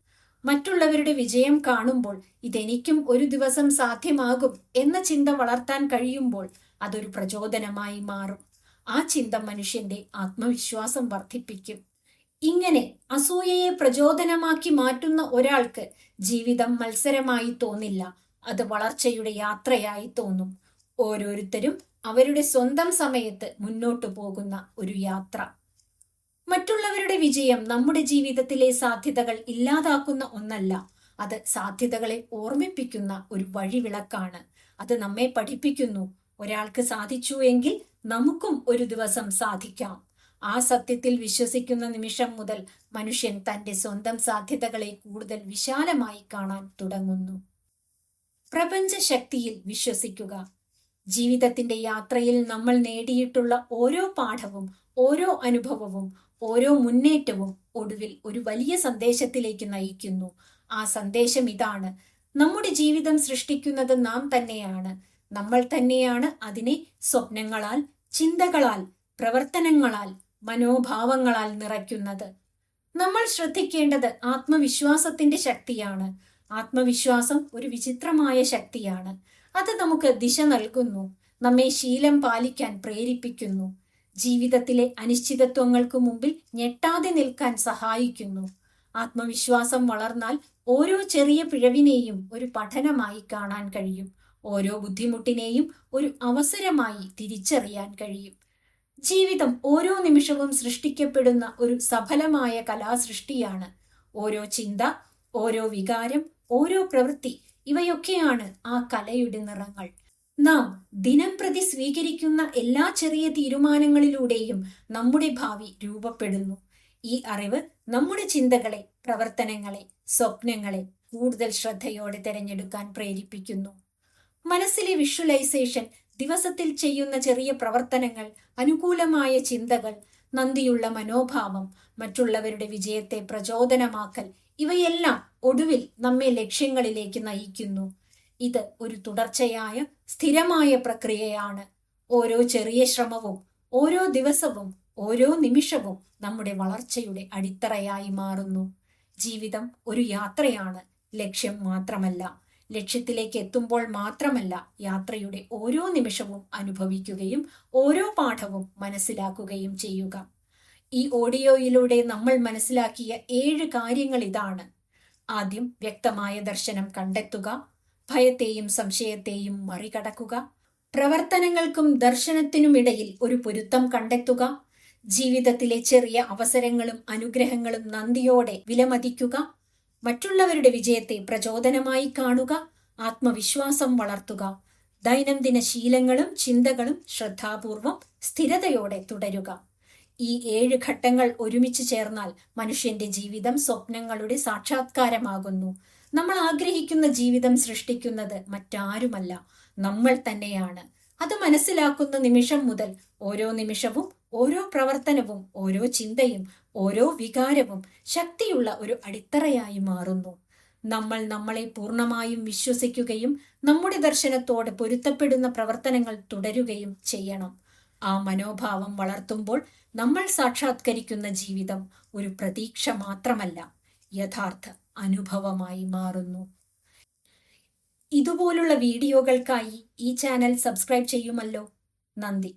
മറ്റുള്ളവരുടെ വിജയം കാണുമ്പോൾ ഇതെനിക്കും ഒരു ദിവസം സാധ്യമാകും എന്ന ചിന്ത വളർത്താൻ കഴിയുമ്പോൾ അതൊരു പ്രചോദനമായി മാറും. ആ ചിന്ത മനുഷ്യന്റെ ആത്മവിശ്വാസം വർദ്ധിപ്പിക്കും. ഇങ്ങനെ അസൂയയെ പ്രചോദനമാക്കി മാറ്റുന്ന ഒരാൾക്ക് ജീവിതം മത്സരമായി തോന്നില്ല, അത് വളർച്ചയുടെ യാത്രയായി തോന്നും. ഓരോരുത്തരും അവരുടെ സ്വന്തം സമയത്ത് മുന്നോട്ടു പോകുന്ന ഒരു യാത്ര. മറ്റുള്ളവരുടെ വിജയം നമ്മുടെ ജീവിതത്തിലെ സാധ്യതകൾ ഇല്ലാതാക്കുന്ന ഒന്നല്ല, അത് സാധ്യതകളെ ഓർമ്മിപ്പിക്കുന്ന ഒരു വഴിവിളക്കാണ്. അത് നമ്മെ പഠിപ്പിക്കുന്നു, ഒരാൾക്ക് സാധിച്ചു എങ്കിൽ നമുക്കും ഒരു ദിവസം സാധിക്കാം. ആ സത്യത്തിൽ വിശ്വസിക്കുന്ന നിമിഷം മുതൽ മനുഷ്യൻ തന്റെ സ്വന്തം സാധ്യതകളെ കൂടുതൽ വിശാലമായി കാണാൻ തുടങ്ങുന്നു. പ്രപഞ്ച ശക്തിയിൽ വിശ്വസിക്കുക. ജീവിതത്തിന്റെ യാത്രയിൽ നമ്മൾ നേടിയിട്ടുള്ള ഓരോ പാഠവും, ഓരോ അനുഭവവും, ഓരോ മുന്നേറ്റവും ഒടുവിൽ ഒരു വലിയ സന്ദേശത്തിലേക്ക് നയിക്കുന്നു. ആ സന്ദേശം ഇതാണ്: നമ്മുടെ ജീവിതം സൃഷ്ടിക്കുന്നത് നാം തന്നെയാണ്. നമ്മൾ തന്നെയാണ് അതിനെ സ്വപ്നങ്ങളാൽ, ചിന്തകളാൽ, പ്രവർത്തനങ്ങളാൽ, മനോഭാവങ്ങളാൽ നിറയ്ക്കുന്നത്. നമ്മൾ ശ്രദ്ധിക്കേണ്ടത് ആത്മവിശ്വാസത്തിന്റെ ശക്തിയാണ്. ആത്മവിശ്വാസം ഒരു വിചിത്രമായ ശക്തിയാണ്. അത് നമുക്ക് ദിശ നൽകുന്നു, നമ്മെ ശീലം പാലിക്കാൻ പ്രേരിപ്പിക്കുന്നു, ജീവിതത്തിലെ അനിശ്ചിതത്വങ്ങൾക്ക് മുമ്പിൽ ഞെട്ടാതെ നിൽക്കാൻ സഹായിക്കുന്നു. ആത്മവിശ്വാസം വളർന്നാൽ ഓരോ ചെറിയ പിഴവിനെയും ഒരു പഠനമായി കാണാൻ കഴിയും. ഓരോ ബുദ്ധിമുട്ടിനെയും ഒരു അവസരമായി തിരിച്ചറിയാൻ കഴിയും. ജീവിതം ഓരോ നിമിഷവും സൃഷ്ടിക്കപ്പെടുന്ന ഒരു സഫലമായ കലാസൃഷ്ടിയാണ്. ഓരോ ചിന്ത, ഓരോ വികാരം, ഓരോ പ്രവൃത്തി, ഇവയൊക്കെയാണ് ആ കലയുടെ നിറങ്ങൾ. നാം ദിനം പ്രതി സ്വീകരിക്കുന്ന എല്ലാ ചെറിയ തീരുമാനങ്ങളിലൂടെയും നമ്മുടെ ഭാവി രൂപപ്പെടുന്നു. ഈ അറിവ് നമ്മുടെ ചിന്തകളെ, പ്രവർത്തനങ്ങളെ, സ്വപ്നങ്ങളെ കൂടുതൽ ശ്രദ്ധയോടെ തിരഞ്ഞെടുക്കാൻ പ്രേരിപ്പിക്കുന്നു. മനസ്സിലെ വിഷ്വലൈസേഷൻ, ദിവസത്തിൽ ചെയ്യുന്ന ചെറിയ പ്രവർത്തനങ്ങൾ, അനുകൂലമായ ചിന്തകൾ, നന്ദിയുള്ള മനോഭാവം, മറ്റുള്ളവരുടെ വിജയത്തെ പ്രചോദനമാക്കൽ, ഇവയെല്ലാം ഒടുവിൽ നമ്മെ ലക്ഷ്യങ്ങളിലേക്ക് നയിക്കുന്നു. ഇത് ഒരു തുടർച്ചയായ, സ്ഥിരമായ പ്രക്രിയയാണ്. ഓരോ ചെറിയ ശ്രമവും, ഓരോ ദിവസവും, ഓരോ നിമിഷവും നമ്മുടെ വളർച്ചയുടെ അടിത്തറയായി മാറുന്നു. ജീവിതം ഒരു യാത്രയാണ്, ലക്ഷ്യം മാത്രമല്ല. ലക്ഷ്യത്തിലേക്ക് എത്തുമ്പോൾ മാത്രമല്ല, യാത്രയുടെ ഓരോ നിമിഷവും അനുഭവിക്കുകയും ഓരോ പാഠവും മനസ്സിലാക്കുകയും ചെയ്യുക. ഈ ഓഡിയോയിലൂടെ നമ്മൾ മനസ്സിലാക്കിയ 7 കാര്യങ്ങൾ ഇതാണ്. ആദ്യം, വ്യക്തമായ ദർശനം കണ്ടെത്തുക. ഭയത്തെയും സംശയത്തെയും മറികടക്കുക. പ്രവർത്തനങ്ങൾക്കും ദർശനത്തിനുമിടയിൽ ഒരു പൊരുത്തം കണ്ടെത്തുക. ജീവിതത്തിലെ ചെറിയ അവസരങ്ങളും അനുഗ്രഹങ്ങളും നന്ദിയോടെ വിലമതിക്കുക. മറ്റുള്ളവരുടെ വിജയത്തെ പ്രചോദനമായി കാണുക. ആത്മവിശ്വാസം വളർത്തുക. ദൈനംദിന ശീലങ്ങളും ചിന്തകളും ശ്രദ്ധാപൂർവം സ്ഥിരതയോടെ തുടരുക. ഈ 7 ഘട്ടങ്ങൾ ഒരുമിച്ച് ചേർന്നാൽ മനുഷ്യന്റെ ജീവിതം സ്വപ്നങ്ങളുടെ സാക്ഷാത്കാരമാകുന്നു. നമ്മൾ ആഗ്രഹിക്കുന്ന ജീവിതം സൃഷ്ടിക്കുന്നത് മറ്റാരുമല്ല, നമ്മൾ തന്നെയാണ്. അത് മനസ്സിലാക്കുന്ന നിമിഷം മുതൽ ഓരോ നിമിഷവും, ഓരോ പ്രവർത്തനവും, ഓരോ ചിന്തയും, ഓരോ വികാരവും ശക്തിയുള്ള ഒരു അടിത്തറയായി മാറുന്നു. നമ്മൾ നമ്മളെ പൂർണ്ണമായും വിശ്വസിക്കുകയും നമ്മുടെ ദർശനത്തോട് പൊരുത്തപ്പെടുന്ന പ്രവർത്തനങ്ങൾ തുടരുകയും ചെയ്യണം. ആ മനോഭാവം വളർത്തുമ്പോൾ നമ്മൾ സാക്ഷാത്കരിക്കുന്ന ജീവിതം ഒരു പ്രതീക്ഷ മാത്രമല്ല, യഥാർത്ഥ അനുഭവമായി മാറുന്നു. ഇതുപോലുള്ള വീഡിയോകൾക്കായി ഈ ചാനൽ സബ്സ്ക്രൈബ് ചെയ്യുമല്ലോ. നന്ദി.